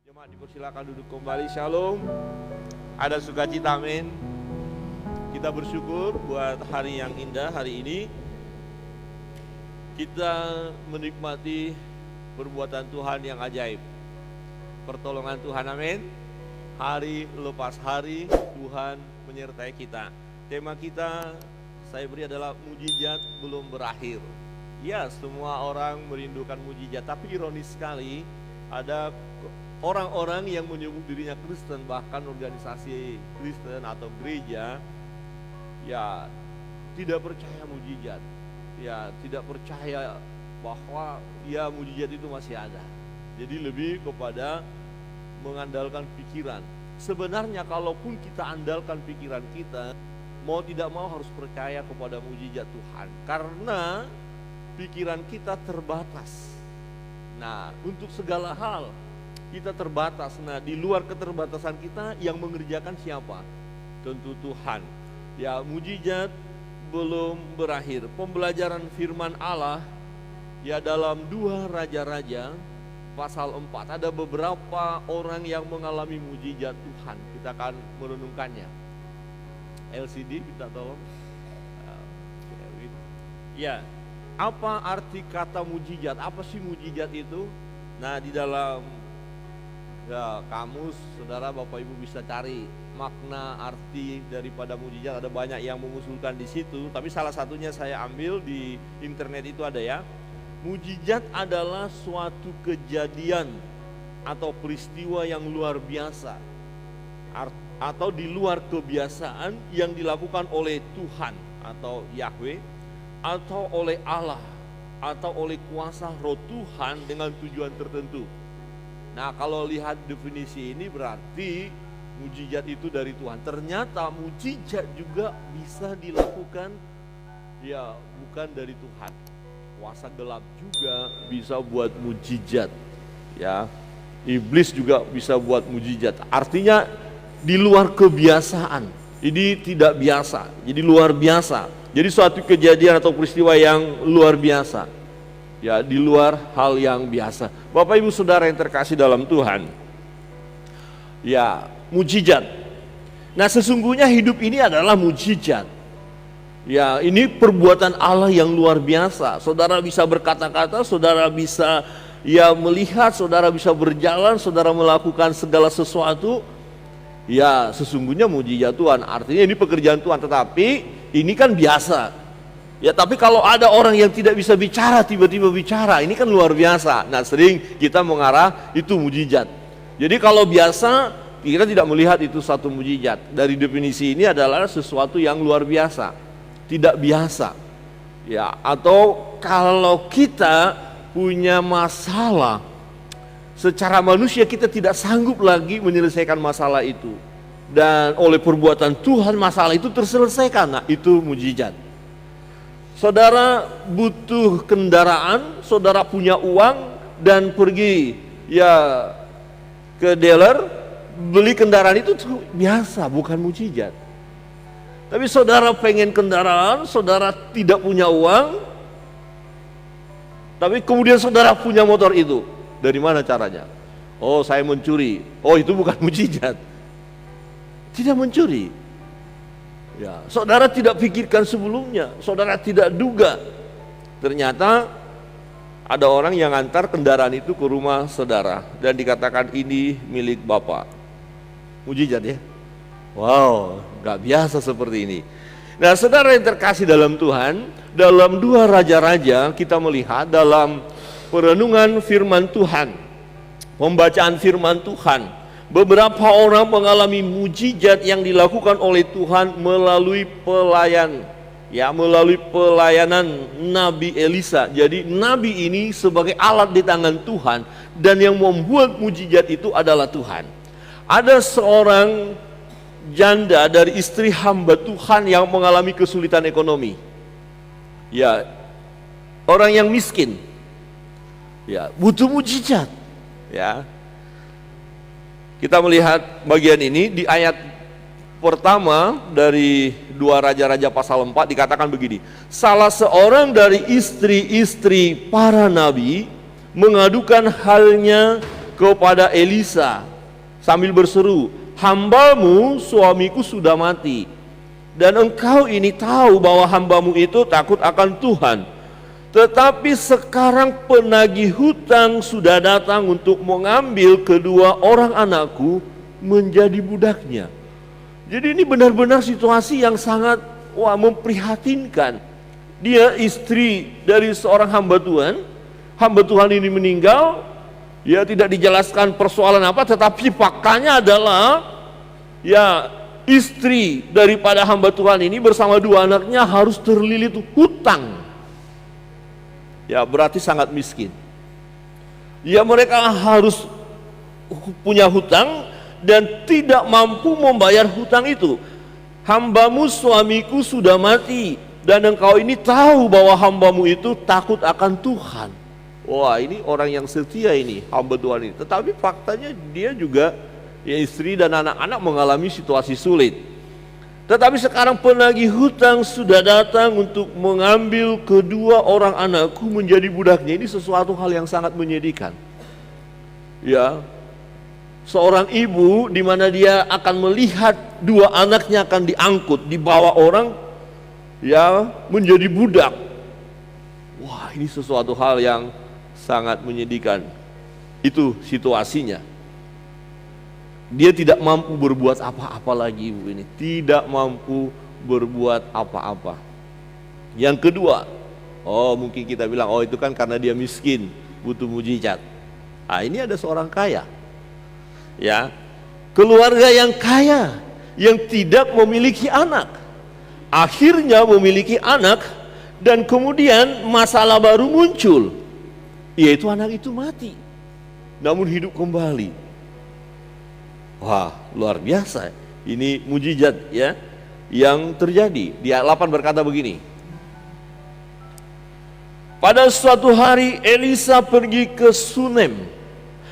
Jemaat dipersilakan duduk kembali. Shalom. Ada sukacita, amin. Kita bersyukur buat hari yang indah hari ini. Kita menikmati perbuatan Tuhan yang ajaib. Pertolongan Tuhan, amin. Hari lepas hari Tuhan menyertai kita. Tema kita saya beri adalah mujizat belum berakhir. Ya, semua orang merindukan mujizat, tapi ironis sekali ada orang-orang yang menyebut dirinya Kristen, bahkan organisasi Kristen atau gereja, ya tidak percaya mujizat, ya tidak percaya bahwa ya mujizat itu masih ada. Jadi lebih kepada mengandalkan pikiran. Sebenarnya kalaupun kita andalkan pikiran kita, mau tidak mau harus percaya kepada mujizat Tuhan, karena pikiran kita terbatas. Nah, untuk segala hal kita terbatas. Nah, di luar keterbatasan kita yang mengerjakan siapa? Tentu Tuhan. Ya, mujizat belum berakhir. Pembelajaran firman Allah ya dalam 2 Raja-Raja pasal 4. Ada beberapa orang yang mengalami mujizat Tuhan. Kita akan merenungkannya. LCD kita tolong. Ya, apa arti kata mujizat? Apa sih mujizat itu? Nah, di dalam ya, kamus, saudara, bapak ibu bisa cari makna arti daripada mujizat. Ada banyak yang mengusulkan di situ, tapi salah satunya saya ambil di internet itu ada ya. Mujizat adalah suatu kejadian atau peristiwa yang luar biasa atau di luar kebiasaan yang dilakukan oleh Tuhan atau Yahweh atau oleh Allah atau oleh kuasa roh Tuhan dengan tujuan tertentu. Nah, kalau lihat definisi ini berarti mujizat itu dari Tuhan. Ternyata mujizat juga bisa dilakukan ya bukan dari Tuhan. Kuasa gelap juga bisa buat mujizat. Ya. Iblis juga bisa buat mujizat. Artinya di luar kebiasaan. Ini tidak biasa. Jadi luar biasa. Jadi suatu kejadian atau peristiwa yang luar biasa. Ya, di luar hal yang biasa. Bapak ibu saudara yang terkasih dalam Tuhan, ya mujizat. Nah, sesungguhnya hidup ini adalah mujizat. Ya, ini perbuatan Allah yang luar biasa. Saudara bisa berkata-kata, saudara bisa ya melihat, saudara bisa berjalan, saudara melakukan segala sesuatu. Ya, sesungguhnya mujizat Tuhan. Artinya ini pekerjaan Tuhan, tetapi ini kan biasa. Ya, tapi kalau ada orang yang tidak bisa bicara tiba-tiba bicara, ini kan luar biasa. Nah, sering kita mengarah itu mujizat. Jadi kalau biasa kita tidak melihat itu satu mujizat. Dari definisi ini adalah sesuatu yang luar biasa, tidak biasa. Ya, atau kalau kita punya masalah secara manusia, kita tidak sanggup lagi menyelesaikan masalah itu, dan oleh perbuatan Tuhan masalah itu terselesaikan. Nah, itu mujizat. Saudara butuh kendaraan, saudara punya uang dan pergi ya ke dealer beli kendaraan, itu biasa, bukan mujizat. Tapi saudara pengen kendaraan, saudara tidak punya uang, tapi kemudian saudara punya motor itu. Dari mana caranya? Oh, saya mencuri. Oh, itu bukan mujizat. Tidak mencuri. Ya, saudara tidak pikirkan sebelumnya, saudara tidak duga. Ternyata ada orang yang antar kendaraan itu ke rumah saudara dan dikatakan ini milik Bapak. Mujizat ya. Wow, gak biasa seperti ini. Nah, saudara yang terkasih dalam Tuhan, dalam 2 Raja-Raja kita melihat dalam perenungan firman Tuhan, pembacaan firman Tuhan, beberapa orang mengalami mujizat yang dilakukan oleh Tuhan melalui pelayanan Nabi Elisa. Jadi Nabi ini sebagai alat di tangan Tuhan, dan yang membuat mujizat itu adalah Tuhan. Ada seorang janda dari istri hamba Tuhan yang mengalami kesulitan ekonomi. Ya, orang yang miskin. Ya, butuh mujizat. Ya. Kita melihat bagian ini di ayat pertama dari 2 Raja-Raja pasal 4 dikatakan begini. Salah seorang dari istri-istri para nabi mengadukan halnya kepada Elisa sambil berseru, "Hambamu suamiku sudah mati, dan engkau ini tahu bahwa hambamu itu takut akan Tuhan. Tetapi sekarang penagih hutang sudah datang untuk mengambil kedua orang anakku menjadi budaknya." Jadi ini benar-benar situasi yang sangat memprihatinkan. Dia istri dari seorang hamba Tuhan. Hamba Tuhan ini meninggal. Ya, tidak dijelaskan persoalan apa, tetapi faktanya adalah ya, istri daripada hamba Tuhan ini bersama dua anaknya harus terlilit hutang. Ya, berarti sangat miskin. Ya, mereka harus punya hutang dan tidak mampu membayar hutang itu. "Hambamu suamiku sudah mati, dan engkau ini tahu bahwa hambamu itu takut akan Tuhan." Wah, ini orang yang setia ini, hamba Tuhan ini. Tetapi faktanya dia juga, ya, istri dan anak-anak mengalami situasi sulit. "Tetapi sekarang penagih hutang sudah datang untuk mengambil kedua orang anakku menjadi budaknya." Ini sesuatu hal yang sangat menyedihkan. Ya, seorang ibu di mana dia akan melihat dua anaknya akan diangkut, dibawa orang, ya, menjadi budak. Wah, ini sesuatu hal yang sangat menyedihkan. Itu situasinya. Dia tidak mampu berbuat apa-apa lagi, ibu ini. Tidak mampu berbuat apa-apa. Yang kedua, mungkin kita bilang, itu kan karena dia miskin, butuh mujizat. Ini ada seorang kaya. Ya, keluarga yang kaya yang tidak memiliki anak, akhirnya memiliki anak, dan kemudian masalah baru muncul, yaitu anak itu mati namun hidup kembali. Wah, luar biasa. Ini mujizat, ya, yang terjadi. Di ayat 8 berkata begini, "Pada suatu hari Elisa pergi ke Sunem.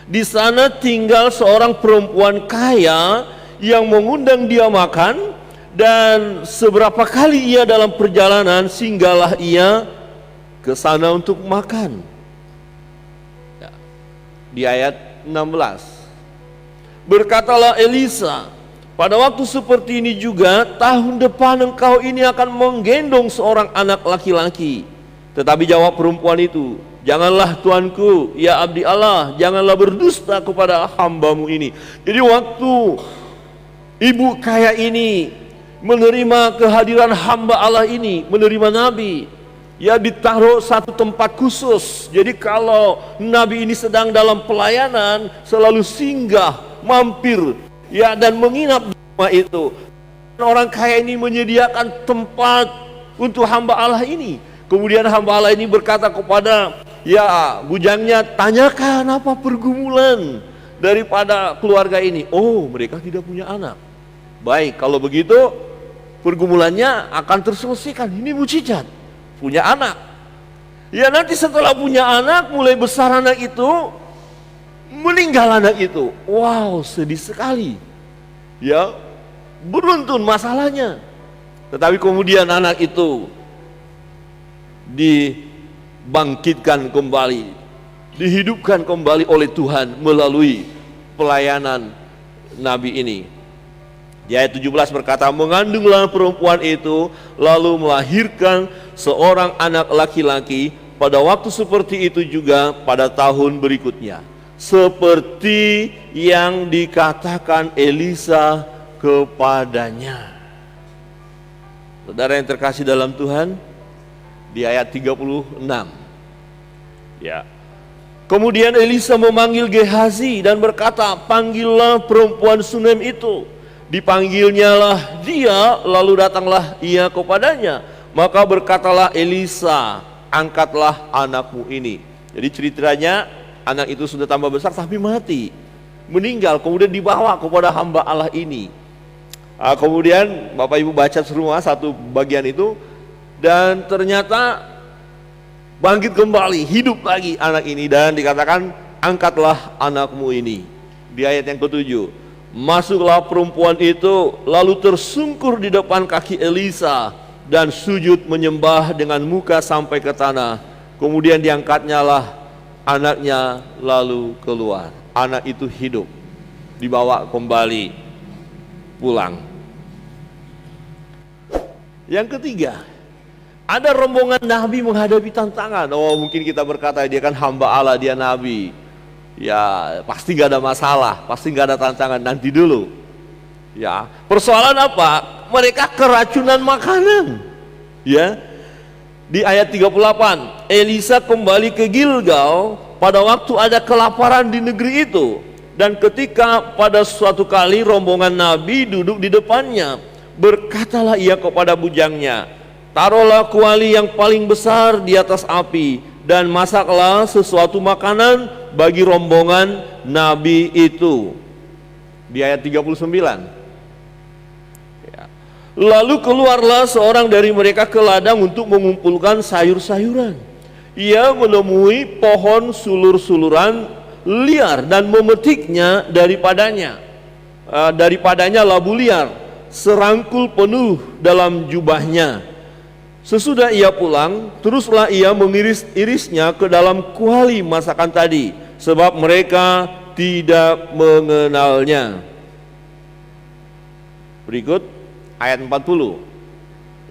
Di sana tinggal seorang perempuan kaya yang mengundang dia makan, dan seberapa kali ia dalam perjalanan singgahlah ia ke sana untuk makan." Ya. Di ayat 16, "Berkatalah Elisa, pada waktu seperti ini juga tahun depan engkau ini akan menggendong seorang anak laki-laki." Tetapi jawab perempuan itu, "Janganlah tuanku, ya abdi Allah, janganlah berdusta kepada hambamu ini." Jadi waktu ibu kaya ini menerima kehadiran hamba Allah ini, menerima nabi, ya, ditaruh satu tempat khusus. Jadi kalau nabi ini sedang dalam pelayanan, selalu singgah, mampir, ya, dan menginap di rumah itu. Orang kaya ini menyediakan tempat untuk hamba Allah ini. Kemudian hamba Allah ini berkata kepada, ya, bujangnya, "Tanyakan apa pergumulan daripada keluarga ini." Oh, mereka tidak punya anak. Baik, kalau begitu pergumulannya akan terselesaikan. Ini mujizat, punya anak. Ya, nanti setelah punya anak, mulai besar anak itu, meninggal anak itu. Wow, sedih sekali. Ya, beruntun masalahnya. Tetapi kemudian anak itu dibangkitkan kembali, dihidupkan kembali oleh Tuhan melalui pelayanan nabi ini. Di ayat 17 berkata, "Mengandunglah perempuan itu, lalu melahirkan seorang anak laki-laki. Pada waktu seperti itu juga pada tahun berikutnya, seperti yang dikatakan Elisa kepadanya." Saudara yang terkasih dalam Tuhan, di ayat 36, ya, "Kemudian Elisa memanggil Gehazi dan berkata, 'Panggillah perempuan Sunem itu.' Dipanggilnyalah dia, lalu datanglah ia kepadanya. Maka berkatalah Elisa, 'Angkatlah anakmu ini.'" Jadi ceritanya, anak itu sudah tambah besar tapi mati, meninggal, kemudian dibawa kepada hamba Allah ini. Kemudian Bapak Ibu baca semua satu bagian itu, dan ternyata bangkit kembali, hidup lagi anak ini, dan dikatakan, "Angkatlah anakmu ini." Di ayat yang ke-7, "Masuklah perempuan itu, lalu tersungkur di depan kaki Elisa dan sujud menyembah dengan muka sampai ke tanah. Kemudian diangkatnyalah anaknya lalu keluar." anak itu hidup, dibawa kembali pulang. Yang ketiga, ada rombongan nabi menghadapi tantangan. Oh, mungkin kita berkata dia kan hamba Allah, dia nabi. Ya, pasti gak ada masalah, pasti gak ada tantangan. Nanti dulu. Ya, persoalan apa? Mereka keracunan makanan. Ya. Di ayat 38, Elisa kembali ke Gilgal pada waktu ada kelaparan di negeri itu. Dan ketika pada suatu kali rombongan nabi duduk di depannya, berkatalah ia kepada bujangnya, taruhlah kuali yang paling besar di atas api, dan masaklah sesuatu makanan bagi rombongan nabi itu. Di ayat 39. Lalu keluarlah seorang dari mereka ke ladang untuk mengumpulkan sayur-sayuran. Ia menemui pohon sulur-suluran liar dan memetiknya daripadanya. Daripadanya labu liar, serangkul penuh dalam jubahnya. Sesudah ia pulang, teruslah ia mengiris-irisnya ke dalam kuali masakan tadi, sebab mereka tidak mengenalnya. Berikut ayat 40.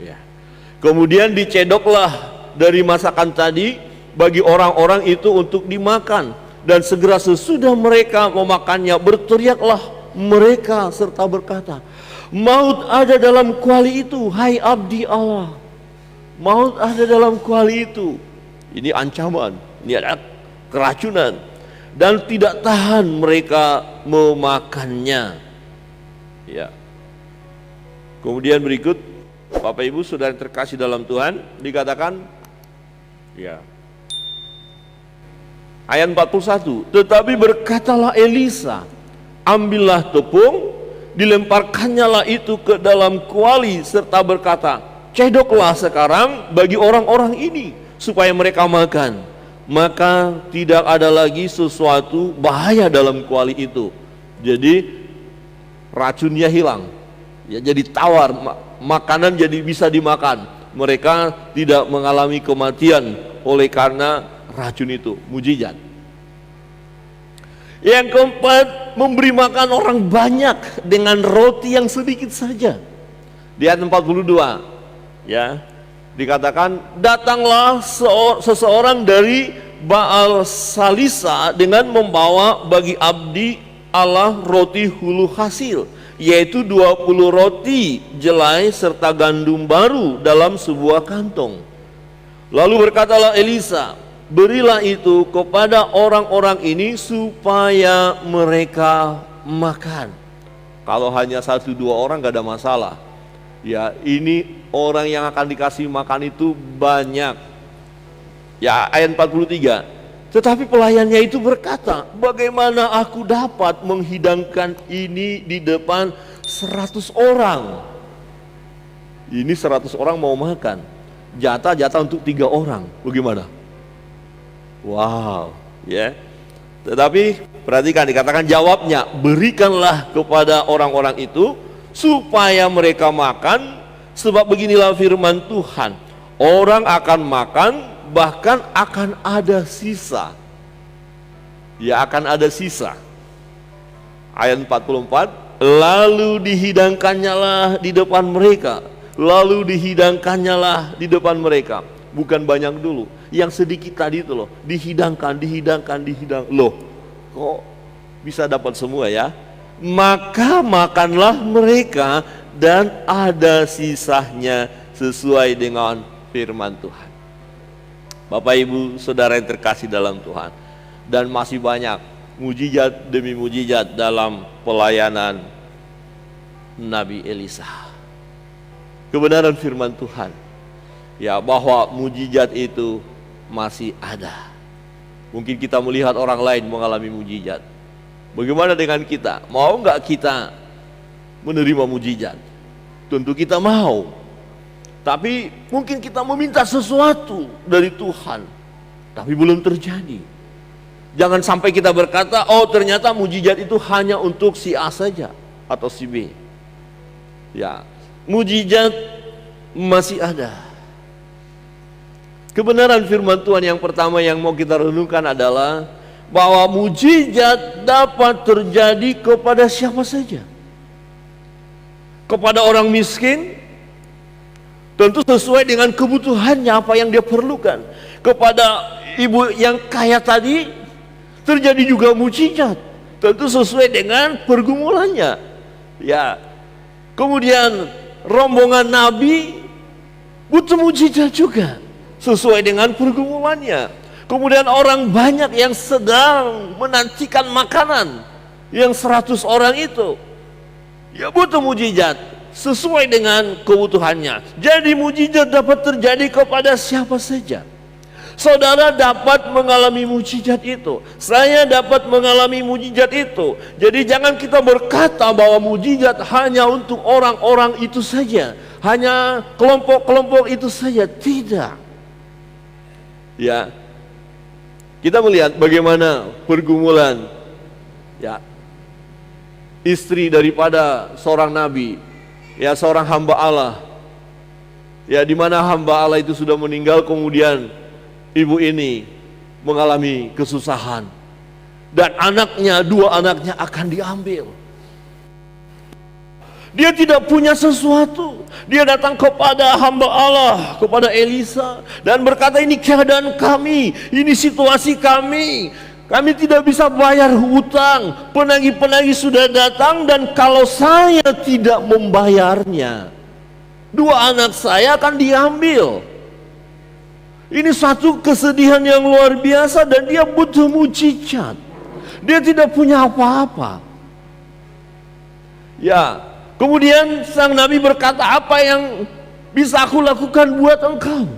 Ya. Kemudian dicedoklah dari masakan tadi bagi orang-orang itu untuk dimakan, dan segera sesudah mereka memakannya berteriaklah mereka serta berkata, maut ada dalam kuali itu, hai abdi Allah. Maut ada dalam kuali itu. Ini ancaman, ini ada keracunan, dan tidak tahan mereka memakannya. Ya. Kemudian berikut, Bapak Ibu Saudara yang terkasih dalam Tuhan, dikatakan ya. Ayat 41, tetapi berkatalah Elisa, ambillah tepung, dilemparkannya lah itu ke dalam kuali serta berkata, cedoklah sekarang bagi orang-orang ini supaya mereka makan. Maka tidak ada lagi sesuatu bahaya dalam kuali itu. Jadi racunnya hilang. Ya, jadi tawar, makanan jadi bisa dimakan. Mereka tidak mengalami kematian oleh karena racun itu. Mujizat. Yang keempat, memberi makan orang banyak dengan roti yang sedikit saja. Di ayat 42, ya, dikatakan datanglah seseorang dari Baal Salisa dengan membawa bagi abdi Allah roti hulu hasil, yaitu 20 roti jelai serta gandum baru dalam sebuah kantong. Lalu berkatalah Elisa, berilah itu kepada orang-orang ini supaya mereka makan. Kalau hanya 1-2 orang gak ada masalah. Ya, ini orang yang akan dikasih makan itu banyak. Ya, ayat 43. Tetapi pelayannya itu berkata, bagaimana aku dapat menghidangkan ini di depan 100 orang? Ini 100 orang mau makan, jatah untuk 3 orang, bagaimana? Wow, ya. Tetapi perhatikan, dikatakan jawabnya, berikanlah kepada orang-orang itu supaya mereka makan, sebab beginilah firman Tuhan, orang akan makan, bahkan akan ada sisa. Ya, akan ada sisa. Ayat 44, lalu dihidangkannya lah di depan mereka. Lalu dihidangkannya lah di depan mereka. Bukan banyak dulu, yang sedikit tadi itu loh, dihidangkan. Loh, kok bisa dapat semua ya? Maka makanlah mereka dan ada sisanya sesuai dengan firman Tuhan. Bapak Ibu Saudara yang terkasih dalam Tuhan, dan masih banyak mujizat demi mujizat dalam pelayanan Nabi Elisa. Kebenaran firman Tuhan, ya, bahwa mujizat itu masih ada. Mungkin kita melihat orang lain mengalami mujizat. Bagaimana dengan kita? Mau nggak kita menerima mujizat? Tentu kita mau. Tapi mungkin kita meminta sesuatu dari Tuhan, tapi belum terjadi. Jangan sampai kita berkata, oh ternyata mujizat itu hanya untuk si A saja atau si B. Ya, mujizat masih ada. Kebenaran firman Tuhan yang pertama yang mau kita renungkan adalah bahwa mujizat dapat terjadi kepada siapa saja. Kepada orang miskin, tentu sesuai dengan kebutuhannya apa yang dia perlukan. Kepada ibu yang kaya tadi, terjadi juga mujizat, tentu sesuai dengan pergumulannya. Ya, kemudian rombongan Nabi butuh mujizat juga, sesuai dengan pergumulannya. Kemudian orang banyak yang sedang menantikan makanan, yang 100 orang itu, ya butuh mujizat sesuai dengan kebutuhannya. Jadi mujizat dapat terjadi kepada siapa saja. Saudara dapat mengalami mujizat itu, saya dapat mengalami mujizat itu. Jadi jangan kita berkata bahwa mujizat hanya untuk orang-orang itu saja, hanya kelompok-kelompok itu saja. Tidak. Ya, kita melihat bagaimana pergumulan ya istri daripada seorang nabi, ya seorang hamba Allah, ya di mana hamba Allah itu sudah meninggal, kemudian ibu ini mengalami kesusahan dan dua anaknya akan diambil. Dia tidak punya sesuatu. Dia datang kepada hamba Allah, kepada Elisa, dan berkata, ini keadaan kami, ini situasi kami. Kami tidak bisa bayar hutang, penagih-penagih sudah datang, dan kalau saya tidak membayarnya, dua anak saya akan diambil. Ini satu kesedihan yang luar biasa dan dia butuh mujizat. Dia tidak punya apa-apa. Ya, kemudian sang nabi berkata, apa yang bisa aku lakukan buat engkau?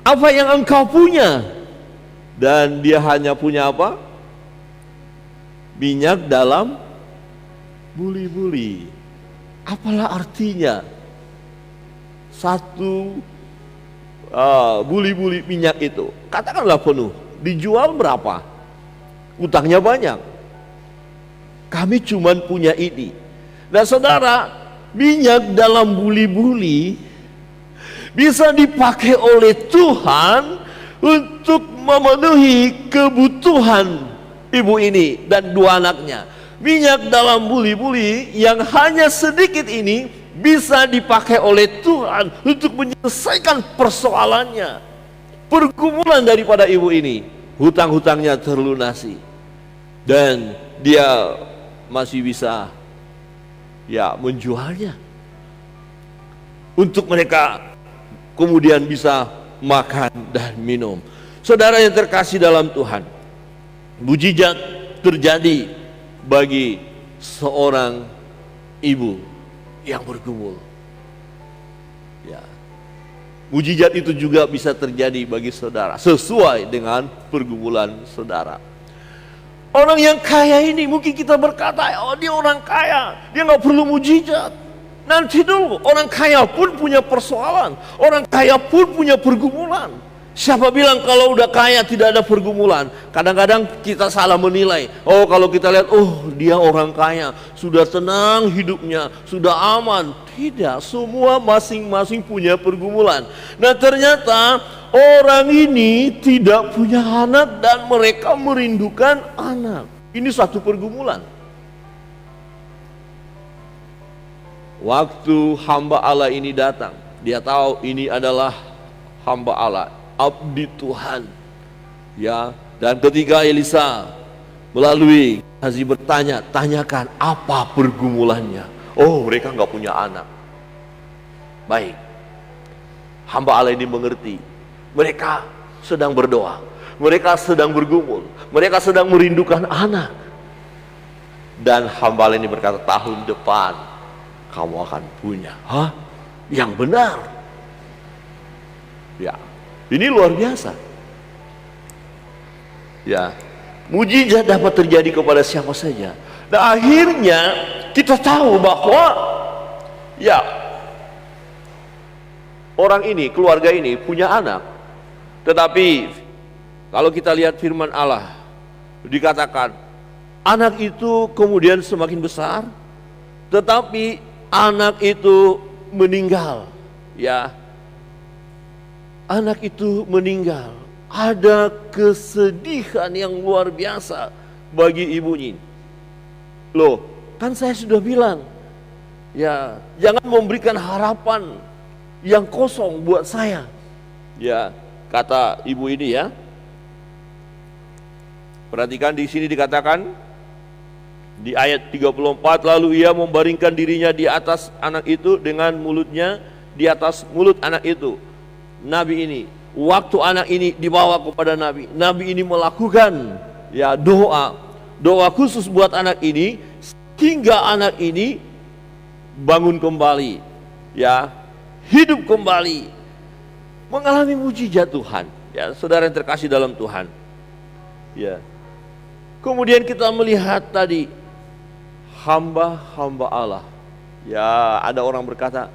Apa yang engkau punya? Dan dia hanya punya apa? Minyak dalam buli-buli. Apalah artinya satu buli-buli minyak itu? Katakanlah penuh, dijual berapa? Utangnya banyak. Kami cuman punya ini. Nah saudara, minyak dalam buli-buli bisa dipakai oleh Tuhan untuk memenuhi kebutuhan ibu ini dan dua anaknya. Minyak dalam buli-buli yang hanya sedikit ini bisa dipakai oleh Tuhan untuk menyelesaikan persoalannya, pergumulan daripada ibu ini. Hutang-hutangnya terlunasi dan dia masih bisa ya menjualnya untuk mereka kemudian bisa makan dan minum. Saudara yang terkasih dalam Tuhan, mujizat terjadi bagi seorang ibu yang bergumul. Ya, mujizat itu juga bisa terjadi bagi saudara sesuai dengan pergumulan saudara. Orang yang kaya ini mungkin kita berkata, oh dia orang kaya, dia nggak perlu mujizat. Nanti dulu, orang kaya pun punya persoalan, orang kaya pun punya pergumulan. Siapa bilang kalau udah kaya tidak ada pergumulan? Kadang-kadang kita salah menilai. Oh kalau kita lihat, oh dia orang kaya, sudah tenang hidupnya, sudah aman. Tidak, semua masing-masing punya pergumulan. Nah ternyata orang ini tidak punya anak dan mereka merindukan anak. Ini satu pergumulan. Waktu hamba Allah ini datang, dia tahu ini adalah hamba Allah, abdi Tuhan, ya. Dan ketika Elisa melalui Gehazi bertanya, tanyakan apa pergumulannya. Oh mereka nggak punya anak. Baik, hamba Allah ini mengerti. Mereka sedang berdoa, mereka sedang bergumul, mereka sedang merindukan anak. Dan hamba Allah ini berkata, tahun depan kamu akan punya. Hah? Yang benar. Ya, ini luar biasa. Ya, mujizat dapat terjadi kepada siapa saja. Nah akhirnya kita tahu bahwa ya orang ini, keluarga ini punya anak. Tetapi kalau kita lihat firman Allah, dikatakan anak itu kemudian semakin besar, tetapi anak itu meninggal. Ya, anak itu meninggal. ada kesedihan yang luar biasa bagi ibunya. Loh, kan saya sudah bilang, ya jangan memberikan harapan yang kosong buat saya. Ya, kata ibu ini ya. Perhatikan di sini dikatakan di ayat 34, lalu ia membaringkan dirinya di atas anak itu dengan mulutnya di atas mulut anak itu. Nabi ini, waktu anak ini dibawa kepada Nabi, Nabi ini melakukan ya doa khusus buat anak ini hingga anak ini bangun kembali, ya, hidup kembali, mengalami mujizat Tuhan. Ya, saudara yang terkasih dalam Tuhan. Ya. Kemudian kita melihat tadi hamba-hamba Allah. Ya, ada orang berkata,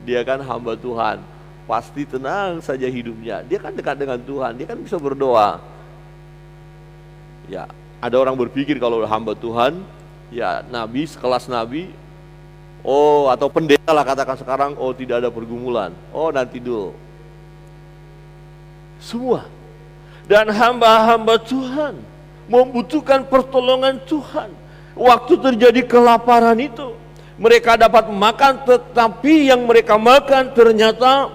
dia kan hamba Tuhan, pasti tenang saja hidupnya. Dia kan dekat dengan Tuhan, dia kan bisa berdoa. Ya, ada orang berpikir kalau hamba Tuhan, ya nabi, sekelas nabi, oh atau pendeta lah katakan sekarang, oh tidak ada pergumulan, oh nanti dulu. Semua. Dan hamba-hamba Tuhan membutuhkan pertolongan Tuhan. Waktu terjadi kelaparan itu, mereka dapat makan, tetapi yang mereka makan ternyata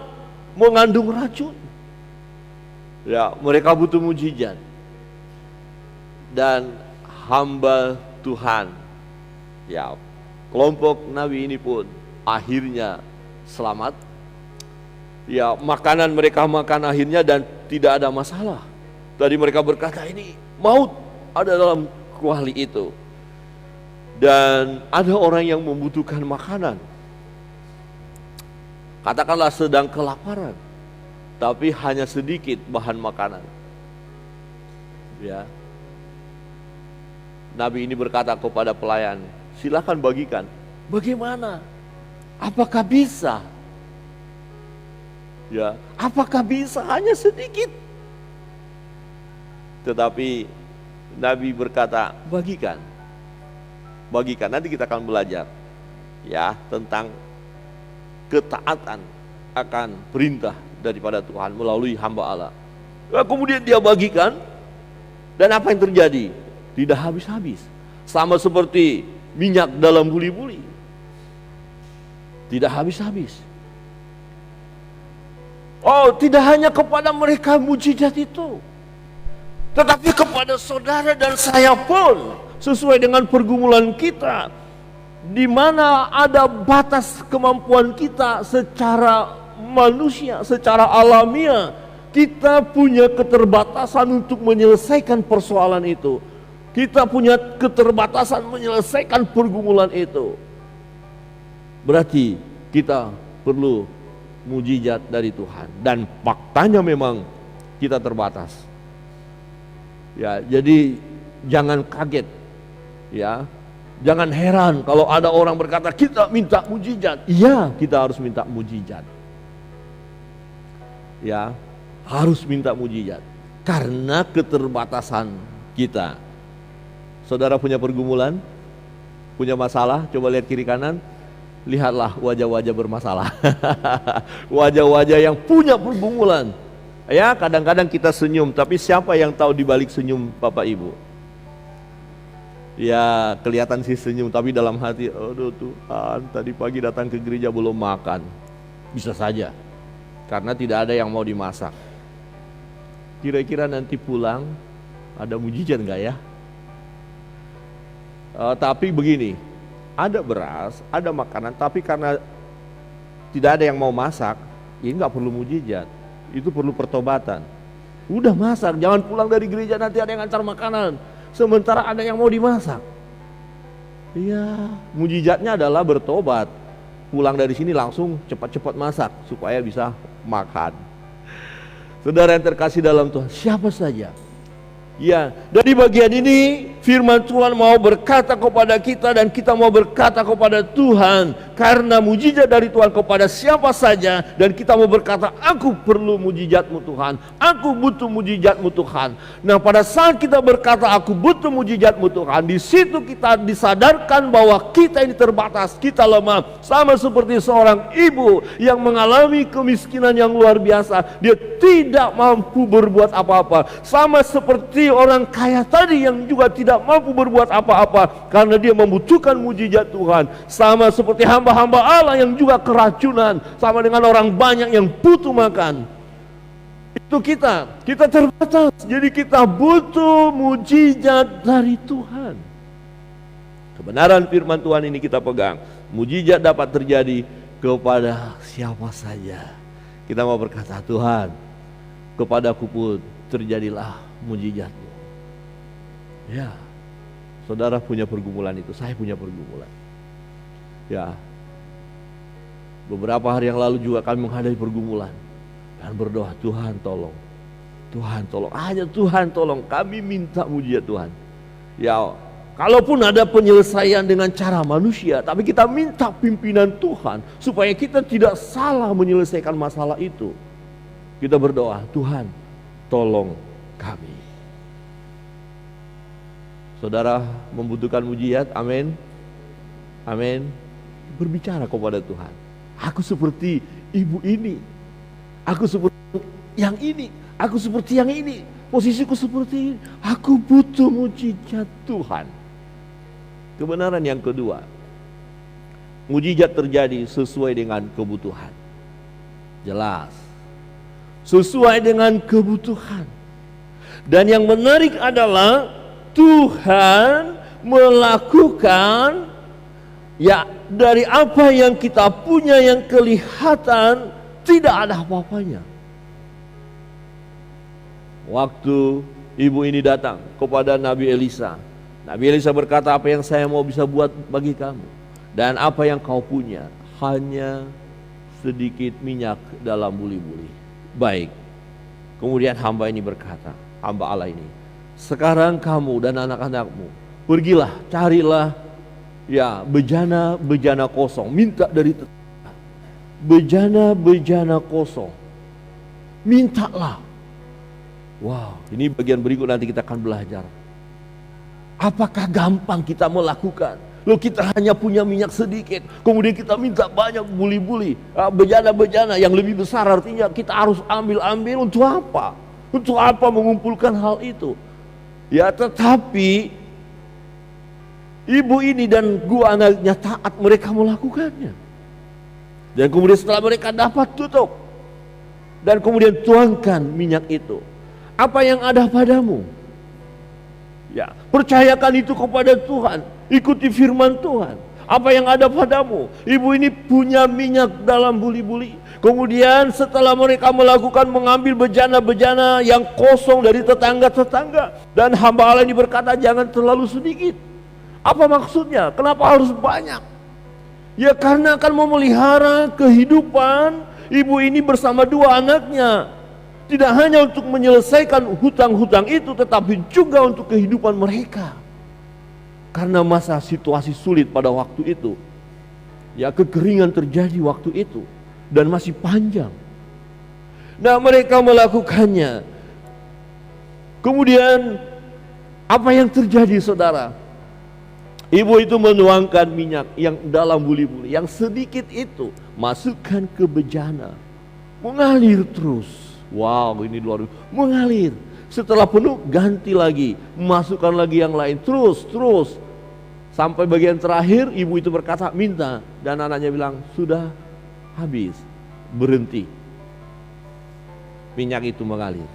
mengandung racun. Ya, mereka butuh mujizat. Dan hamba Tuhan, ya, kelompok nabi ini pun akhirnya selamat. Ya, makanan mereka makan akhirnya dan tidak ada masalah. Tadi mereka berkata ini maut ada dalam kuali itu. Dan ada orang yang membutuhkan makanan. Katakanlah sedang kelaparan, tapi hanya sedikit bahan makanan. Ya. Nabi ini berkata kepada pelayan, silakan bagikan. Bagaimana? Apakah bisa? Ya, apakah bisa? Hanya sedikit. Tetapi Nabi berkata, bagikan. Bagikan, nanti kita akan belajar ya tentang ketaatan akan perintah daripada Tuhan melalui hamba Allah. Nah, kemudian dia bagikan, dan apa yang terjadi? Tidak habis-habis. Sama seperti minyak dalam buli-buli. Tidak habis-habis. Oh, tidak hanya kepada mereka mujizat itu, tetapi kepada saudara dan saya pun, sesuai dengan pergumulan kita, di mana ada batas kemampuan kita secara manusia, secara alamiah, kita punya keterbatasan untuk menyelesaikan persoalan itu. Kita punya keterbatasan menyelesaikan pergumulan itu. Berarti kita perlu mujizat dari Tuhan, dan faktanya memang kita terbatas. Ya, jadi jangan kaget, ya, jangan heran kalau ada orang berkata kita minta mujizat. Iya, kita harus minta mujizat. Ya, harus minta mujizat karena keterbatasan kita. Saudara punya pergumulan, punya masalah, coba lihat kiri kanan, lihatlah wajah-wajah bermasalah. Wajah-wajah yang punya pergumulan. Ya, kadang-kadang kita senyum, tapi siapa yang tahu di balik senyum Bapak Ibu? Ya, kelihatan sih senyum, tapi dalam hati, aduh Tuhan, tadi pagi datang ke gereja belum makan. Bisa saja, karena tidak ada yang mau dimasak. Kira-kira nanti pulang, ada mujizat enggak ya? Tapi begini, ada beras, ada makanan, tapi karena tidak ada yang mau masak, ini enggak perlu mujizat. Itu perlu pertobatan. Udah masak, jangan pulang dari gereja nanti ada yang antar makanan, sementara ada yang mau dimasak. Iya, mujizatnya adalah bertobat. Pulang dari sini langsung cepat-cepat masak supaya bisa makan. Saudara yang terkasih dalam Tuhan, siapa saja Ya, dari bagian ini firman Tuhan mau berkata kepada kita dan kita mau berkata kepada Tuhan, karena mujizat dari Tuhan kepada siapa saja, dan kita mau berkata, aku perlu mujizat-Mu Tuhan, aku butuh mujizat-Mu Tuhan. Nah, pada saat kita berkata aku butuh mujizat-Mu Tuhan, di situ kita disadarkan bahwa kita ini terbatas, kita lemah, sama seperti seorang ibu yang mengalami kemiskinan yang luar biasa, dia tidak mampu berbuat apa-apa, sama seperti orang kaya tadi yang juga tidak mampu berbuat apa-apa karena dia membutuhkan mujizat Tuhan. Sama seperti hamba-hamba Allah yang juga keracunan, sama dengan orang banyak yang butuh makan. Itu kita terbatas, jadi kita butuh mujizat dari Tuhan. Kebenaran firman Tuhan ini kita pegang, mujizat dapat terjadi kepada siapa saja. Kita mau berkata, Tuhan, kepadaku pun terjadilah mujizat-Mu. Ya, saudara punya pergumulan itu, saya punya pergumulan. Ya, beberapa hari yang lalu juga kami menghadapi pergumulan dan berdoa, Tuhan tolong, Tuhan tolong, hanya Tuhan tolong. Kami minta mujizat Tuhan. Ya, kalaupun ada penyelesaian dengan cara manusia, tapi kita minta pimpinan Tuhan supaya kita tidak salah menyelesaikan masalah itu. Kita berdoa, Tuhan tolong kami. Saudara membutuhkan mujizat, amin, amin. Berbicara kepada Tuhan. Aku seperti ibu ini, aku seperti yang ini, aku seperti yang ini, posisiku seperti ini. Aku butuh mujizat Tuhan. Kebenaran yang kedua, mujizat terjadi sesuai dengan kebutuhan. Jelas, sesuai dengan kebutuhan. Dan yang menarik adalah Tuhan melakukan ya dari apa yang kita punya yang kelihatan tidak ada apa-apanya. Waktu ibu ini datang kepada Nabi Elisa, Nabi Elisa berkata, apa yang saya mau bisa buat bagi kamu, dan apa yang kau punya hanya sedikit minyak dalam buli-buli. Baik. Kemudian hamba ini berkata, hamba Allah ini, sekarang kamu dan anak-anakmu pergilah, carilah ya bejana-bejana kosong, minta dari tetangga, bejana-bejana kosong, mintalah. Wow, ini bagian berikut nanti kita akan belajar. Apakah gampang kita melakukan? Loh, kita hanya punya minyak sedikit, kemudian kita minta banyak buli-buli, bejana-bejana yang lebih besar, artinya kita harus ambil-ambil untuk apa? Untuk apa mengumpulkan hal itu? Ya, tetapi ibu ini dan dua anaknya taat, mereka melakukannya. Dan kemudian setelah mereka dapat tutup, dan kemudian tuangkan minyak itu. Apa yang ada padamu? Ya, percayakan itu kepada Tuhan. Ikuti firman Tuhan. Apa yang ada padamu? Ibu ini punya minyak dalam buli-buli. Kemudian setelah mereka melakukan mengambil bejana-bejana yang kosong dari tetangga-tetangga, dan hamba Allah ini berkata, jangan terlalu sedikit. Apa maksudnya? Kenapa harus banyak? Ya, karena akan memelihara kehidupan ibu ini bersama dua anaknya. Tidak hanya untuk menyelesaikan hutang-hutang itu, tetapi juga untuk kehidupan mereka. Karena masa situasi sulit pada waktu itu, ya, kekeringan terjadi waktu itu dan masih panjang. Nah, mereka melakukannya. Kemudian apa yang terjadi, saudara? Ibu itu menuangkan minyak yang dalam buli-buli, yang sedikit itu masukkan ke bejana, mengalir terus. Wow, ini luar biasa, mengalir. Setelah penuh ganti lagi, masukkan lagi yang lain, terus. Sampai bagian terakhir ibu itu berkata, minta, dan anaknya bilang, sudah habis, berhenti. Minyak itu mengalir.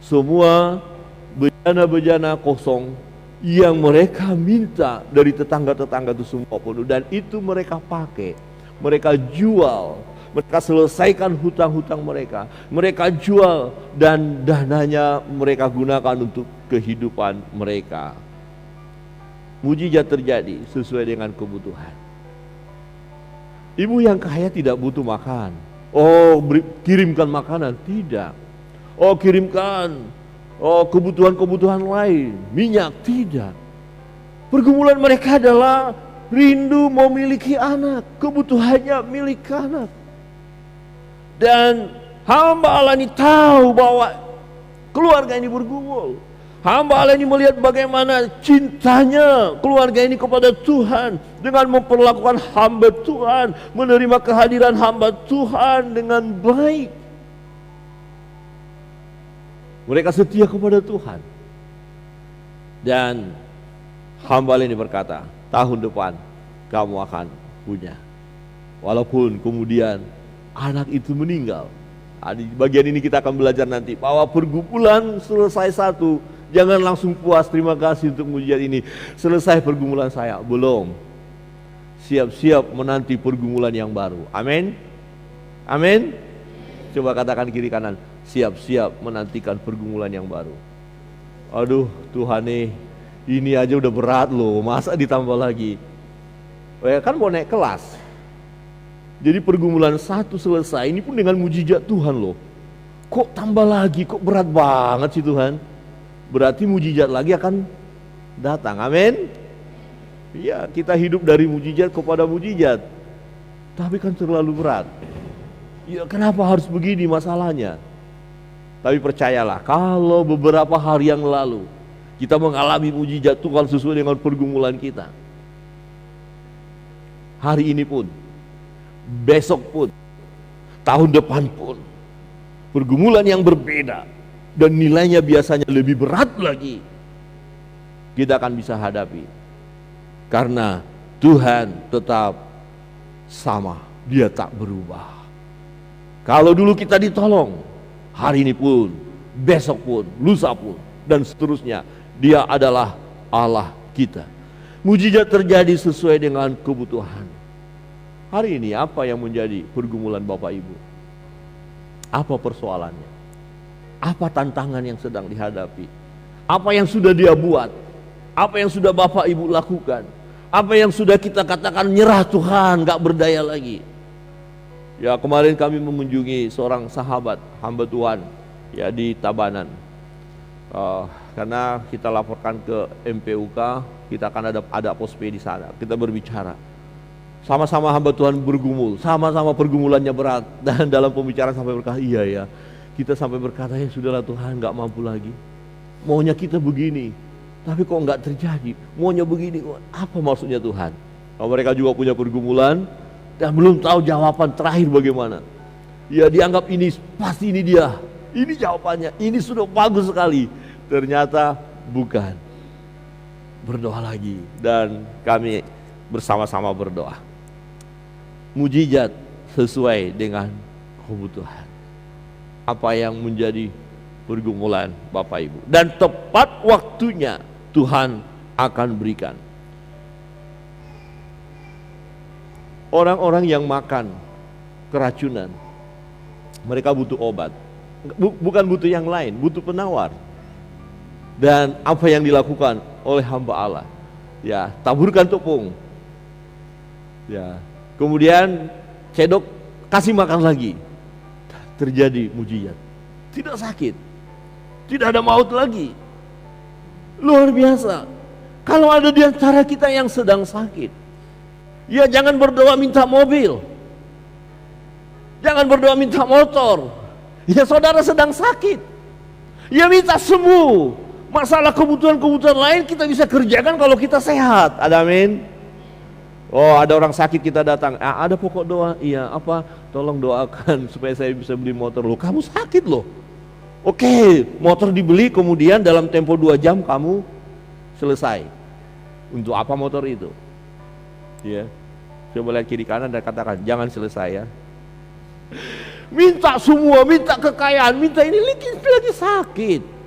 Semua bejana-bejana kosong yang mereka minta dari tetangga-tetangga itu semua penuh, dan itu mereka pakai, mereka jual, mereka selesaikan hutang-hutang mereka, mereka jual, dan dananya mereka gunakan untuk kehidupan mereka. Mujizat terjadi sesuai dengan kebutuhan. Ibu yang kaya tidak butuh makan. Oh, kirimkan makanan, tidak. Oh, kirimkan kebutuhan-kebutuhan lain, minyak, tidak. Pergumulan mereka adalah rindu memiliki anak, kebutuhannya milik anak. Dan hamba Allah ini tahu bahwa keluarga ini bergumul. Hamba Allah ini melihat bagaimana cintanya keluarga ini kepada Tuhan dengan memperlakukan hamba Tuhan, menerima kehadiran hamba Tuhan dengan baik. Mereka setia kepada Tuhan. Dan hamba Allah ini berkata, tahun depan kamu akan punya. Walaupun kemudian anak itu meninggal. Di bagian ini kita akan belajar nanti bahwa pergumulan selesai satu, jangan langsung puas, terima kasih untuk mujizat ini. Selesai pergumulan saya, belum. Siap-siap menanti pergumulan yang baru. Amin. Amin. Coba katakan kiri kanan, siap-siap menantikan pergumulan yang baru. Aduh Tuhan nih, ini aja udah berat loh, masa ditambah lagi. Kan mau naik kelas. Jadi pergumulan satu selesai, ini pun dengan mujizat Tuhan loh. Kok tambah lagi, kok berat banget sih Tuhan. Berarti mujizat lagi akan datang, amin. Iya, kita hidup dari mujizat kepada mujizat. Tapi kan terlalu berat. Ya kenapa harus begini masalahnya? Tapi percayalah, kalau beberapa hari yang lalu kita mengalami mujizat Tuhan sesuai dengan pergumulan kita, hari ini pun, besok pun, tahun depan pun, pergumulan yang berbeda dan nilainya biasanya lebih berat lagi, kita akan bisa hadapi. Karena Tuhan tetap sama, Dia tak berubah. Kalau dulu kita ditolong, hari ini pun, besok pun, lusa pun, dan seterusnya, Dia adalah Allah kita. Mujizat terjadi sesuai dengan kebutuhan. Hari ini apa yang menjadi pergumulan Bapak Ibu? Apa persoalannya? Apa tantangan yang sedang dihadapi? Apa yang sudah dia buat? Apa yang sudah Bapak Ibu lakukan? Apa yang sudah kita katakan nyerah Tuhan, gak berdaya lagi? Ya kemarin kami mengunjungi seorang sahabat hamba Tuhan ya di Tabanan. Karena kita laporkan ke MPUK, kita akan ada pospe di sana. Kita berbicara. Sama-sama hamba Tuhan bergumul, sama-sama pergumulannya berat. Dan dalam pembicaraan sampai berkata, iya ya, kita sampai berkata, ya sudahlah Tuhan, gak mampu lagi. Maunya kita begini, tapi kok gak terjadi. Maunya begini, apa maksudnya Tuhan? Kalau mereka juga punya pergumulan dan belum tahu jawaban terakhir bagaimana. Ya dianggap ini, pasti ini dia. Ini jawabannya, ini sudah bagus sekali. Ternyata bukan. Berdoa lagi, dan kami bersama-sama berdoa. Mujizat sesuai dengan kebutuhan. Apa yang menjadi pergumulan Bapak Ibu, dan tepat waktunya Tuhan akan berikan. Orang-orang yang makan keracunan, mereka butuh obat, bukan butuh yang lain, butuh penawar. Dan apa yang dilakukan oleh hamba Allah? Ya, taburkan tepung. Ya, kemudian cedok, kasih makan lagi. Terjadi mujizat. Tidak sakit, tidak ada maut lagi. Luar biasa. Kalau ada di antara kita yang sedang sakit, ya jangan berdoa minta mobil, jangan berdoa minta motor. Ya saudara sedang sakit, ya minta sembuh. Masalah kebutuhan-kebutuhan lain kita bisa kerjakan kalau kita sehat. Ada amin. Oh ada orang sakit kita datang, ada pokok doa. Iya apa, tolong doakan supaya saya bisa beli motor. Loh kamu sakit loh. Oke, motor dibeli, kemudian dalam tempo 2 jam kamu selesai. Untuk apa motor itu? Ya, coba lihat kiri kanan dan katakan, jangan selesai ya. Minta semua, minta kekayaan, minta ini lagi sakit.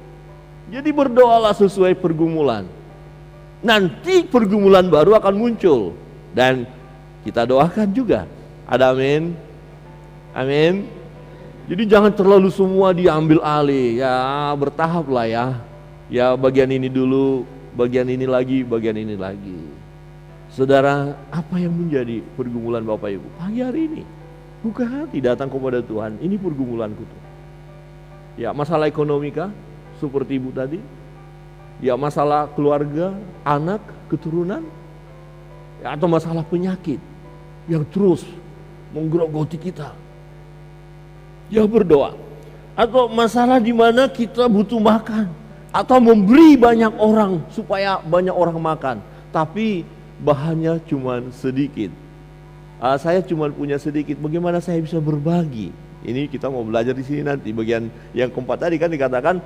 Jadi berdoalah sesuai pergumulan. Nanti pergumulan baru akan muncul. Dan kita doakan juga. Ada amin? Amin. Jadi jangan terlalu semua diambil alih. Ya bertahap lah ya. Ya bagian ini dulu, bagian ini lagi, bagian ini lagi. Saudara, apa yang menjadi pergumulan Bapak Ibu pagi hari ini? Buka hati datang kepada Tuhan. Ini pergumulanku tuh. Ya masalah ekonomi kah? seperti ibu tadi. Ya masalah keluarga, anak, keturunan, ya, atau masalah penyakit yang terus menggerogoti kita. Ya berdoa. Atau masalah di mana kita butuh makan, atau memberi banyak orang supaya banyak orang makan, tapi bahannya cuma sedikit. Saya cuma punya sedikit, bagaimana saya bisa berbagi? Ini kita mau belajar di sini nanti. Bagian yang keempat tadi kan dikatakan,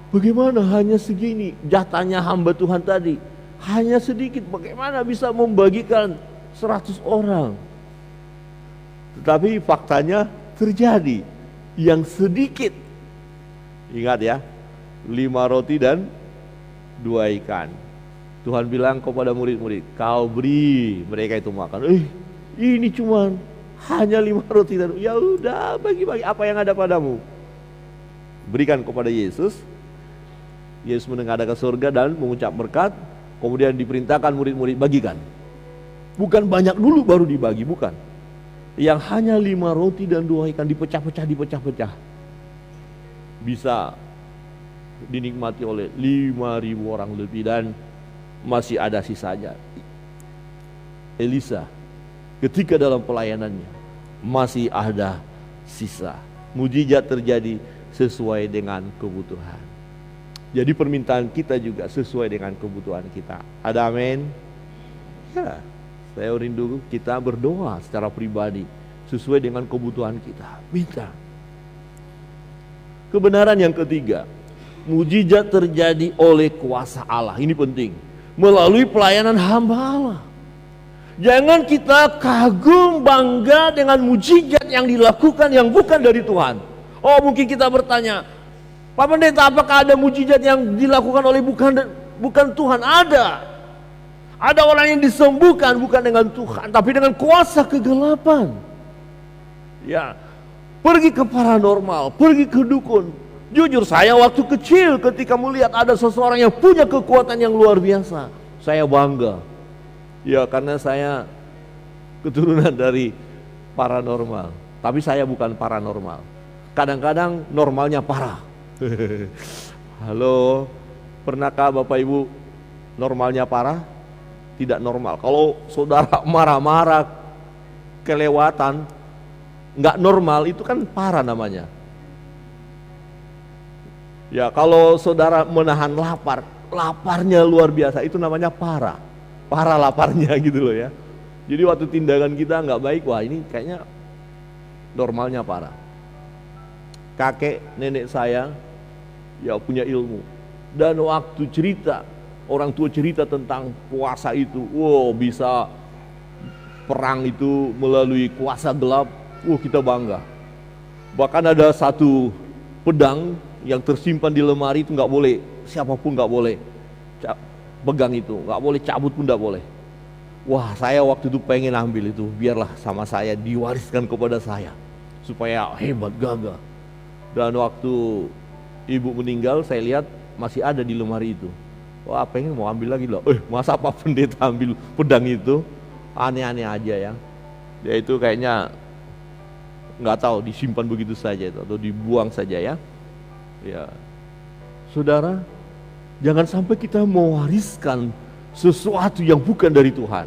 bagaimana hanya segini jatahnya hamba Tuhan tadi, hanya sedikit, bagaimana bisa membagikan 100 orang? Tetapi faktanya terjadi yang sedikit. Ingat ya, 5 roti dan 2 ikan. Tuhan bilang kepada murid-murid, kau beri mereka itu makan. Ini cuma hanya 5 roti dan ya udah bagi-bagi apa yang ada padamu. Berikan kepada Yesus. Yesus menengadah ke surga dan mengucap berkat. Kemudian diperintahkan murid-murid bagikan. Bukan banyak dulu baru dibagi, bukan. Yang hanya 5 roti dan 2 ikan dipecah-pecah. Bisa dinikmati oleh 5.000 orang lebih dan masih ada sisanya. Elisa ketika dalam pelayanannya masih ada sisa. Mujizat terjadi sesuai dengan kebutuhan. Jadi permintaan kita juga sesuai dengan kebutuhan kita. Ada amin? Ya, saya rindu kita berdoa secara pribadi sesuai dengan kebutuhan kita. Minta. Kebenaran yang ketiga, mujizat terjadi oleh kuasa Allah. Ini penting. Melalui pelayanan hamba Allah. Jangan kita kagum bangga dengan mujizat yang dilakukan yang bukan dari Tuhan. Oh, mungkin kita bertanya, Pak Pendeta, apakah ada mujizat yang dilakukan oleh bukan Tuhan? Ada. Ada orang yang disembuhkan bukan dengan Tuhan, tapi dengan kuasa kegelapan. Ya, pergi ke paranormal, pergi ke dukun. Jujur saya waktu kecil ketika melihat ada seseorang yang punya kekuatan yang luar biasa, saya bangga. Ya, karena saya keturunan dari paranormal, tapi saya bukan paranormal. Kadang-kadang normalnya parah. Halo, pernahkah Bapak Ibu normalnya parah? Tidak normal. Kalau saudara marah-marah, kelewatan, nggak normal, itu kan parah namanya. Ya, kalau saudara menahan lapar, laparnya luar biasa, itu namanya parah. Parah laparnya gitu loh ya. Jadi waktu tindakan kita nggak baik, wah ini kayaknya normalnya parah. Kakek nenek saya ya punya ilmu, dan waktu cerita, orang tua cerita tentang puasa itu, wow bisa perang itu melalui kuasa gelap, kita bangga. Bahkan ada satu pedang yang tersimpan di lemari itu nggak boleh, siapapun nggak boleh pegang itu, nggak boleh cabut pun nggak boleh. Wah, saya waktu itu pengen ambil itu, biarlah sama saya diwariskan kepada saya supaya hebat gagah. Dan waktu ibu meninggal, saya lihat masih ada di lemari itu. Wah, pengen mau ambil lagi loh. Masa Pak Pendeta ambil pedang itu? Aneh-aneh aja ya. Ya itu kayaknya nggak tahu disimpan begitu saja itu, atau dibuang saja ya. Ya, saudara, jangan sampai kita mewariskan sesuatu yang bukan dari Tuhan.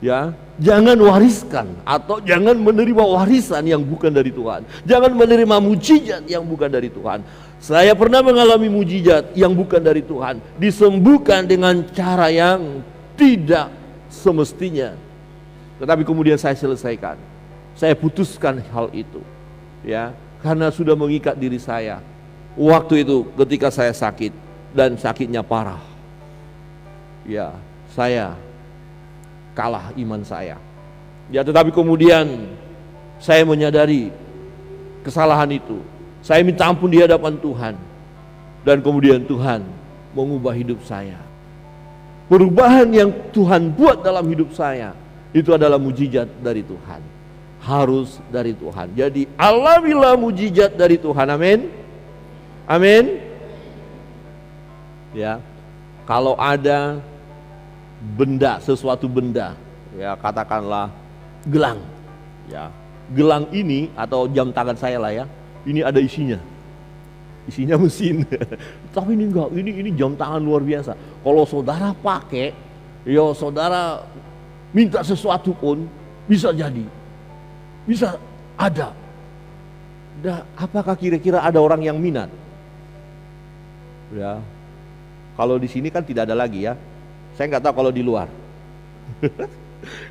Ya, jangan wariskan atau jangan menerima warisan yang bukan dari Tuhan. Jangan menerima mujizat yang bukan dari Tuhan. Saya pernah mengalami mujizat yang bukan dari Tuhan, disembuhkan dengan cara yang tidak semestinya. Tetapi kemudian saya selesaikan. Saya putuskan hal itu. Ya, karena sudah mengikat diri saya. Waktu itu ketika saya sakit dan sakitnya parah. Ya, saya kalah iman saya. Ya, tetapi kemudian saya menyadari kesalahan itu. Saya minta ampun di hadapan Tuhan. Dan kemudian Tuhan mengubah hidup saya. Perubahan yang Tuhan buat dalam hidup saya itu adalah mujizat dari Tuhan. Harus dari Tuhan. Jadi alamilah mujizat dari Tuhan. Amin. Amin. Ya. Kalau ada benda, sesuatu benda, ya katakanlah gelang, ya gelang ini atau jam tangan saya lah ya, ini ada isinya, isinya mesin. Tapi ini enggak, ini jam tangan luar biasa. Kalau saudara pakai, ya saudara minta sesuatu pun bisa jadi, bisa ada. Apakah kira-kira ada orang yang minat? Ya, kalau di sini kan tidak ada lagi ya. Saya nggak tahu kalau di luar.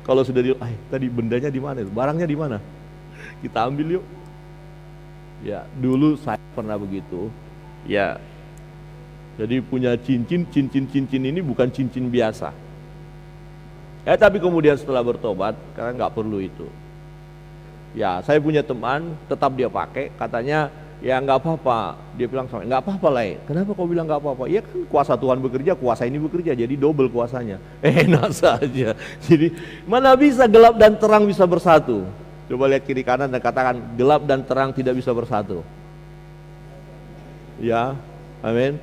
Kalau sudah tadi bendanya di mana? Barangnya di mana? Kita ambil yuk. Ya, dulu saya pernah begitu. Ya, jadi punya cincin ini bukan cincin biasa. Tapi kemudian setelah bertobat, karena nggak perlu itu. Ya, saya punya teman, tetap dia pakai, katanya ya nggak apa-apa. Dia bilang sama, nggak apa-apa lah. Kenapa kau bilang nggak apa-apa? Ya kan kuasa Tuhan bekerja, kuasa ini bekerja, jadi double kuasanya. Enak saja. Jadi mana bisa gelap dan terang bisa bersatu? Coba lihat kiri kanan dan katakan, gelap dan terang tidak bisa bersatu. Ya, amin.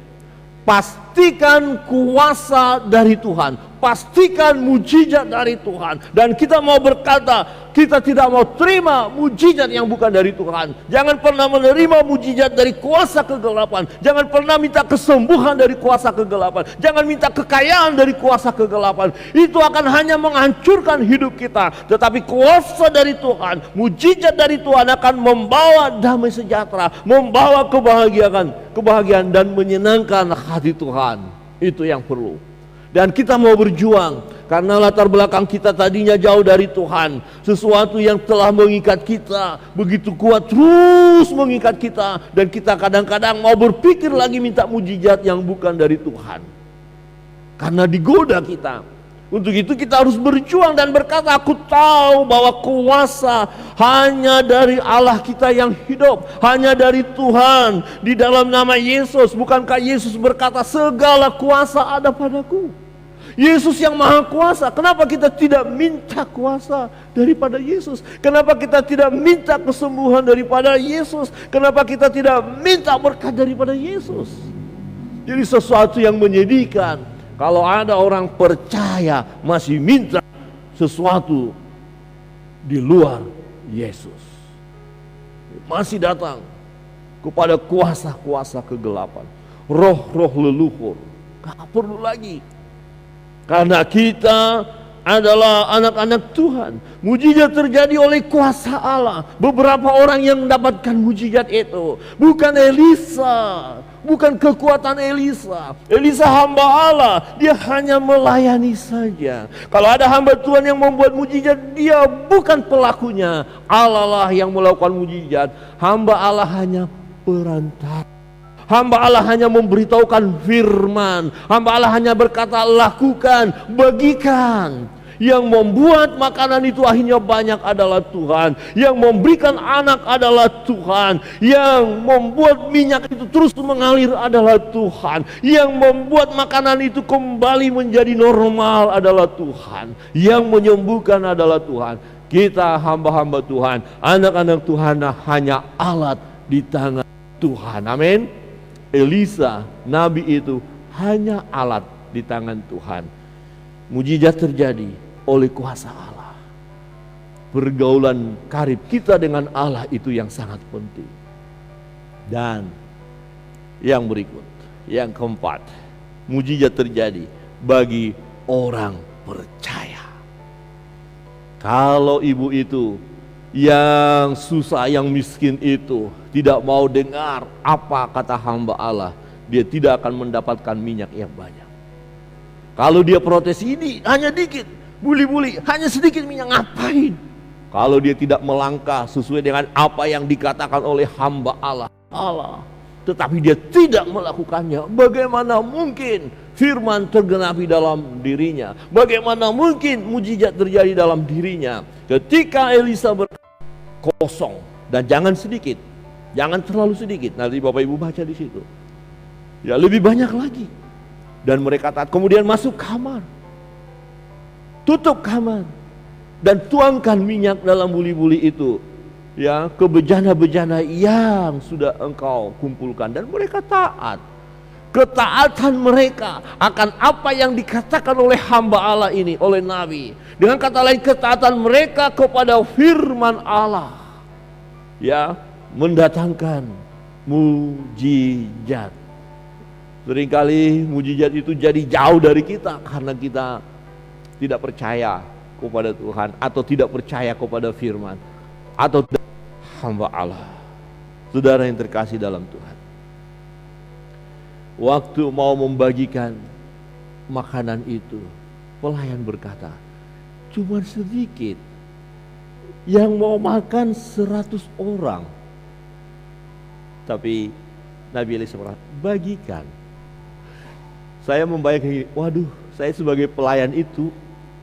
Pastikan kuasa dari Tuhan, pastikan mujizat dari Tuhan. Dan kita mau berkata, kita tidak mau terima mujizat yang bukan dari Tuhan. Jangan pernah menerima mujizat dari kuasa kegelapan. Jangan pernah minta kesembuhan dari kuasa kegelapan. Jangan minta kekayaan dari kuasa kegelapan. Itu akan hanya menghancurkan hidup kita. Tetapi kuasa dari Tuhan, mujizat dari Tuhan akan membawa damai sejahtera, membawa kebahagiaan dan menyenangkan hati Tuhan. Itu yang perlu. Dan kita mau berjuang karena latar belakang kita tadinya jauh dari Tuhan. Sesuatu yang telah mengikat kita begitu kuat, terus mengikat kita. Dan kita kadang-kadang mau berpikir lagi minta mujizat yang bukan dari Tuhan, karena digoda kita. Untuk itu kita harus berjuang dan berkata, aku tahu bahwa kuasa hanya dari Allah kita yang hidup, hanya dari Tuhan, di dalam nama Yesus. Bukankah Yesus berkata, segala kuasa ada padaku? Yesus yang maha kuasa. Kenapa kita tidak minta kuasa daripada Yesus? Kenapa kita tidak minta kesembuhan daripada Yesus? Kenapa kita tidak minta berkat daripada Yesus? Jadi sesuatu yang menyedihkan kalau ada orang percaya masih minta sesuatu di luar Yesus, masih datang kepada kuasa-kuasa kegelapan, roh-roh leluhur. Gak perlu lagi, karena kita adalah anak-anak Tuhan. Mujizat terjadi oleh kuasa Allah. Beberapa orang yang mendapatkan mujizat itu bukan Elisa, bukan kekuatan Elisa. Elisa hamba Allah, dia hanya melayani saja. Kalau ada hamba Tuhan yang membuat mujizat, dia bukan pelakunya. Allah lah yang melakukan mujizat. Hamba Allah hanya perantara. Hamba Allah hanya memberitahukan firman. Hamba Allah hanya berkata, lakukan, bagikan. Yang membuat makanan itu akhirnya banyak adalah Tuhan. Yang memberikan anak adalah Tuhan. Yang membuat minyak itu terus mengalir adalah Tuhan. Yang membuat makanan itu kembali menjadi normal adalah Tuhan. Yang menyembuhkan adalah Tuhan. Kita hamba-hamba Tuhan, anak-anak Tuhan hanya alat di tangan Tuhan. Amin. Elisa, nabi itu hanya alat di tangan Tuhan. Mujizat terjadi oleh kuasa Allah. Pergaulan karib kita dengan Allah itu yang sangat penting. Dan yang berikut, yang keempat, mujizat terjadi bagi orang percaya. Kalau ibu itu yang susah, yang miskin itu tidak mau dengar apa kata hamba Allah, dia tidak akan mendapatkan minyak yang banyak. Kalau dia protes, ini hanya dikit, buli-buli, hanya sedikit minyak, ngapain? Kalau dia tidak melangkah sesuai dengan apa yang dikatakan oleh hamba Allah, tetapi dia tidak melakukannya, bagaimana mungkin firman tergenapi dalam dirinya? Bagaimana mungkin mujizat terjadi dalam dirinya? Ketika Elisa kosong, dan jangan sedikit, jangan terlalu sedikit. Nanti Bapak Ibu baca di situ. Ya, lebih banyak lagi. Dan mereka taat, kemudian masuk kamar, tutup kamar, dan tuangkan minyak dalam buli-buli itu, ya, ke bejana-bejana yang sudah engkau kumpulkan. Dan mereka taat. Ketaatan mereka akan apa yang dikatakan oleh hamba Allah ini, oleh Nabi. Dengan kata lain, ketaatan mereka kepada firman Allah, ya, mendatangkan mujizat. Seringkali mujizat itu jadi jauh dari kita karena kita tidak percaya kepada Tuhan, atau tidak percaya kepada firman, atau hamba Allah. Saudara yang terkasih dalam Tuhan, waktu mau membagikan makanan itu, pelayan berkata, cuma sedikit, yang mau makan 100 orang. Tapi Nabi Elisa berkata, bagikan. Saya membayangkan, waduh, saya sebagai pelayan itu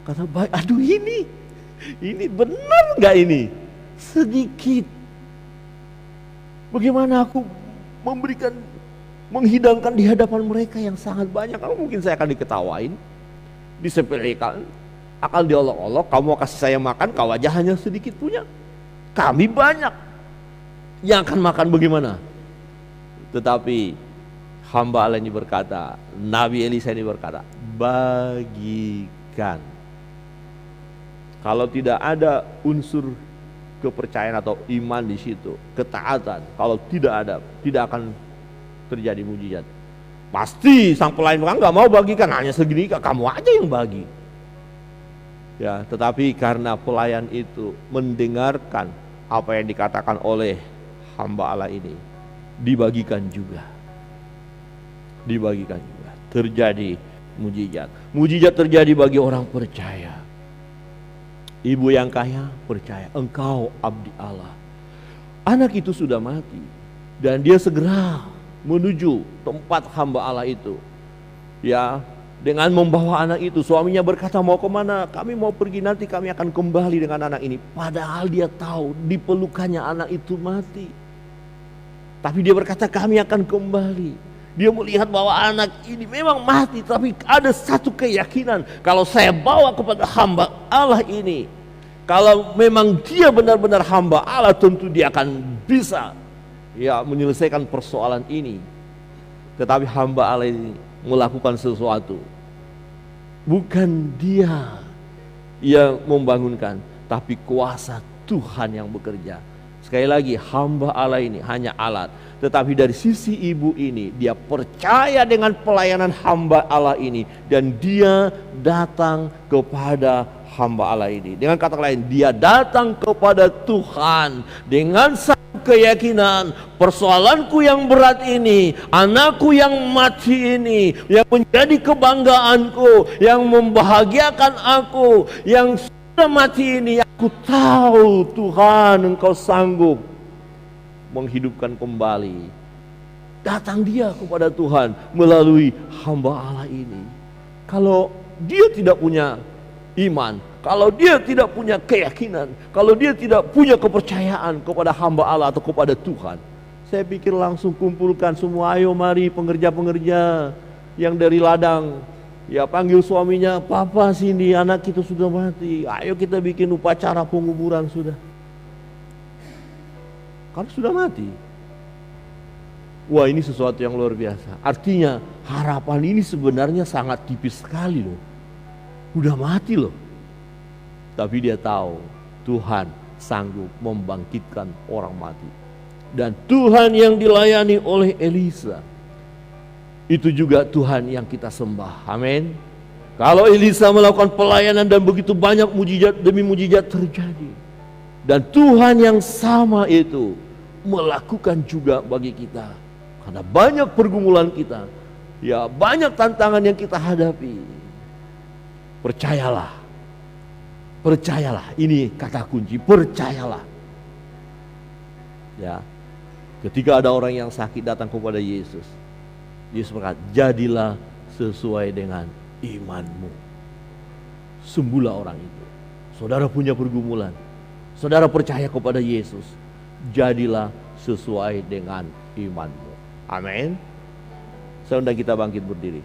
kata, aduh ini benar nggak ini? Sedikit. Bagaimana aku menghidangkan di hadapan mereka yang sangat banyak? Kalau mungkin saya akan diketawain, disepelekan, akan diolok-olok. Kamu kasih saya makan, kau aja hanya sedikit punya. Kami banyak. Yang akan makan bagaimana? Tetapi hamba Allah ini berkata, Nabi Elisa ini berkata, bagikan. Kalau tidak ada unsur kepercayaan atau iman di situ, ketaatan, kalau tidak ada, tidak akan terjadi mujizat. Pasti sang pelayan orang nggak mau bagikan, hanya segini, kamu aja yang bagi. Ya, tetapi karena pelayan itu mendengarkan apa yang dikatakan oleh hamba Allah ini, dibagikan juga. Terjadi mujizat. Mujizat terjadi bagi orang percaya. Ibu yang kaya percaya, engkau abdi Allah. Anak itu sudah mati dan dia segera menuju tempat hamba Allah itu. Ya, dengan membawa anak itu, suaminya berkata, mau kemana? Kami mau pergi, nanti kami akan kembali dengan anak ini. Padahal dia tahu di pelukannya anak itu mati. Tapi dia berkata, kami akan kembali. Dia melihat bahwa anak ini memang mati, tapi ada satu keyakinan, kalau saya bawa kepada hamba Allah ini, kalau memang dia benar-benar hamba Allah, tentu dia akan bisa ya menyelesaikan persoalan ini. Tetapi hamba Allah ini melakukan sesuatu, bukan dia yang membangunkan, tapi kuasa Tuhan yang bekerja. Sekali lagi, hamba Allah ini hanya alat. Tetapi dari sisi ibu ini, dia percaya dengan pelayanan hamba Allah ini, dan dia datang kepada hamba Allah ini. Dengan kata lain, dia datang kepada Tuhan dengan satu keyakinan, persoalanku yang berat ini, anakku yang mati ini, yang menjadi kebanggaanku, yang membahagiakan aku, yang sudah mati ini, aku tahu Tuhan engkau sanggup menghidupkan kembali. Datang dia kepada Tuhan melalui hamba Allah ini. Kalau dia tidak punya iman, kalau dia tidak punya keyakinan, kalau dia tidak punya kepercayaan kepada hamba Allah atau kepada Tuhan, saya pikir langsung kumpulkan semua, ayo mari pengerja-pengerja yang dari ladang, ya panggil suaminya, papa sini anak kita sudah mati, ayo kita bikin upacara penguburan sudah. Karena sudah mati. Wah, ini sesuatu yang luar biasa. Artinya harapan ini sebenarnya sangat tipis sekali loh. Udah mati loh. Tapi dia tahu Tuhan sanggup membangkitkan orang mati. Dan Tuhan yang dilayani oleh Elisa, itu juga Tuhan yang kita sembah. Amin. Kalau Elisa melakukan pelayanan dan begitu banyak mujizat demi mujizat terjadi, dan Tuhan yang sama itu melakukan juga bagi kita. Karena banyak pergumulan kita, ya banyak tantangan yang kita hadapi. Percayalah. Percayalah, ini kata kunci, percayalah. Ya. Ketika ada orang yang sakit datang kepada Yesus, Yesus berkata, jadilah sesuai dengan imanmu. Sembuhlah orang itu. Saudara punya pergumulan, saudara percaya kepada Yesus, jadilah sesuai dengan imanmu. Amin. Saya undang kita bangkit berdiri.